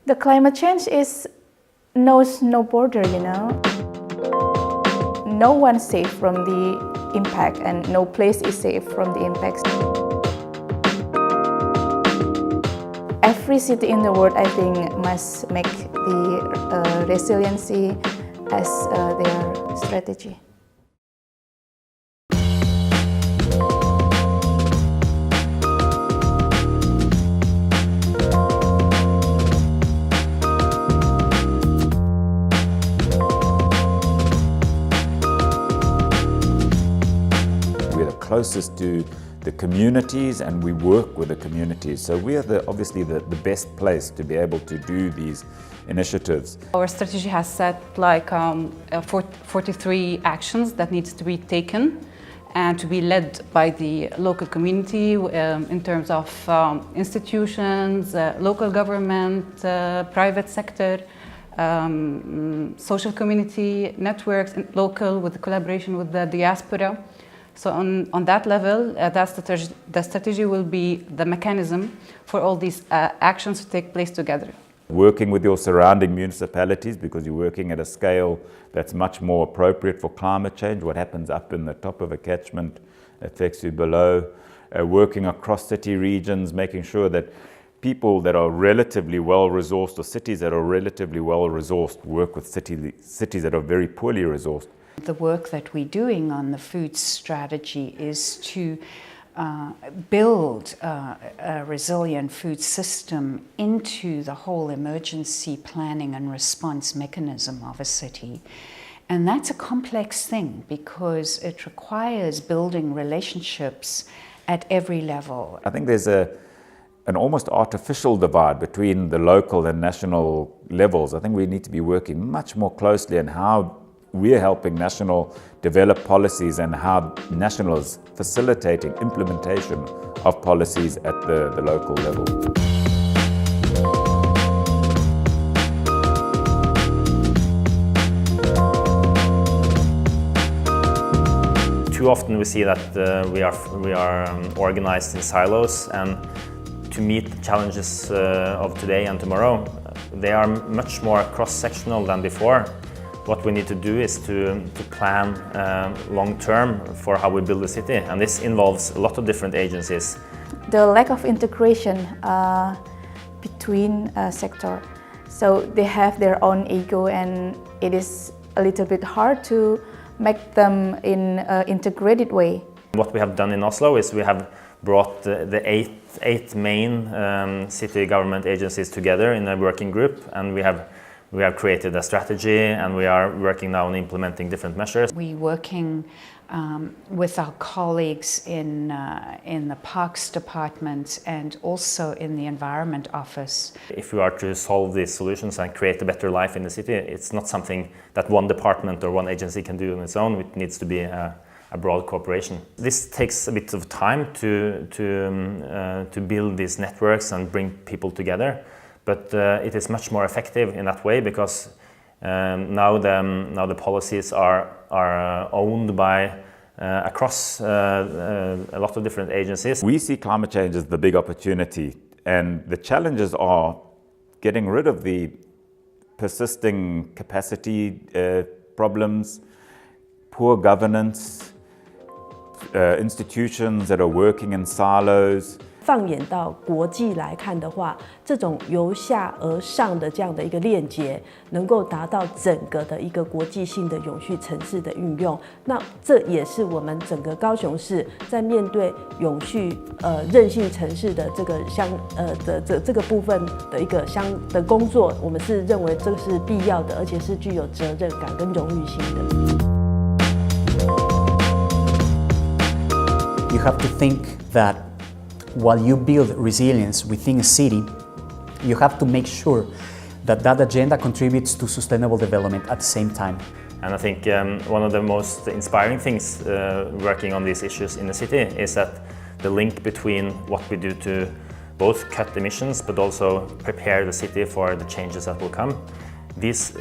The climate change knows no border, No one's safe from the impact and no place is safe from the impacts. Every city in the world, I think, must make the resiliency as their strategy. Closest to the communities, and we work with the communities. So we are obviously the best place to be able to do these initiatives. Our strategy has set 43 actions that needs to be taken and to be led by the local community in terms of institutions, local government, private sector, social community networks, and local with the collaboration with the diaspora. So on that level, the strategy will be the mechanism for all these actions to take place together. Working with your surrounding municipalities, because you're working at a scale that's much more appropriate for climate change. What happens up in the top of a catchment affects you below. Working across city regions, making sure that people that are relatively well-resourced or cities that are relatively well-resourced work with cities that are very poorly resourced. The work that we're doing on the food strategy is to build a resilient food system into the whole emergency planning and response mechanism of a city. And that's a complex thing because it requires building relationships at every level. I think there's an almost artificial divide between the local and national levels. I think we need to be working much more closely on how we're helping national develop policies and how national is facilitating implementation of policies at the local level. Too often we see that we are organized in silos, and to meet the challenges of today and tomorrow, they are much more cross-sectional than before. What we need to do is to plan long-term for how we build the city, and this involves a lot of different agencies. The lack of integration between sectors, so they have their own ego, and it is a little bit hard to make them in an integrated way. What we have done in Oslo is we have brought the eight main city government agencies together in a working group, and we have created a strategy, and we are working now on implementing different measures. We're working with our colleagues in the Parks Department and also in the Environment Office. If we are to solve these solutions and create a better life in the city, it's not something that one department or one agency can do on its own. It needs to be a broad cooperation. This takes a bit of time to build these networks and bring people together. But it is much more effective in that way because now the policies are owned by across a lot of different agencies. We see climate change as the big opportunity, and the challenges are getting rid of the persisting capacity problems, poor governance, institutions that are working in silos. 放眼到国际来看的话，这种由下而上的这样的一个链接，能够达到整个的一个国际性的永续城市的运用。那这也是我们整个高雄市在面对永续韧性城市的这个这个部分的一个的工作，我们是认为这个是必要的，而且是具有责任感跟荣誉性的。You have to think that while you build resilience within a city, you have to make sure that that agenda contributes to sustainable development at the same time. And I think one of the most inspiring things working on these issues in the city is that the link between what we do to both cut emissions but also prepare the city for the changes that will come. These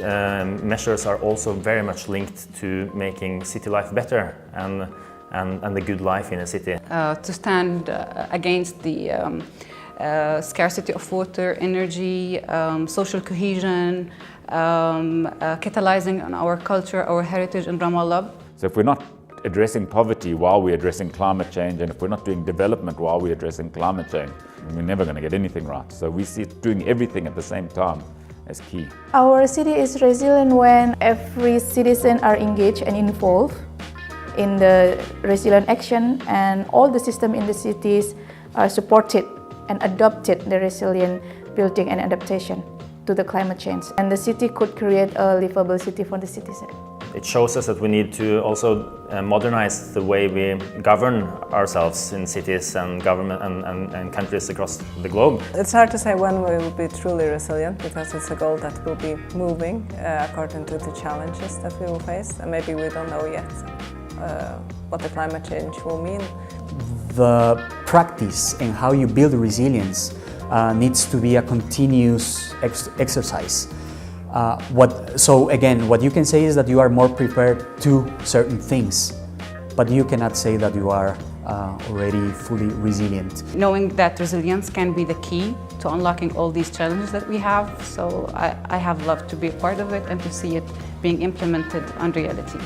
measures are also very much linked to making city life better and the good life in a city. To stand against the scarcity of water, energy, social cohesion, catalyzing on our culture, our heritage in Ramallah. So if we're not addressing poverty while we're addressing climate change, and if we're not doing development while we're addressing climate change, we're never going to get anything right. So we see doing everything at the same time as key. Our city is resilient when every citizen are engaged and involved in the resilient action, and all the system in the cities are supported and adopted the resilient building and adaptation to the climate change. And the city could create a livable city for the citizen. It shows us that we need to also modernize the way we govern ourselves in cities and government and countries across the globe. It's hard to say when we will be truly resilient, because it's a goal that will be moving according to the challenges that we will face, and maybe we don't know yet what the climate change will mean. The practice and how you build resilience needs to be a continuous exercise. So again, what you can say is that you are more prepared to certain things, but you cannot say that you are already fully resilient. Knowing that resilience can be the key to unlocking all these challenges that we have, so I have loved to be a part of it and to see it being implemented on reality.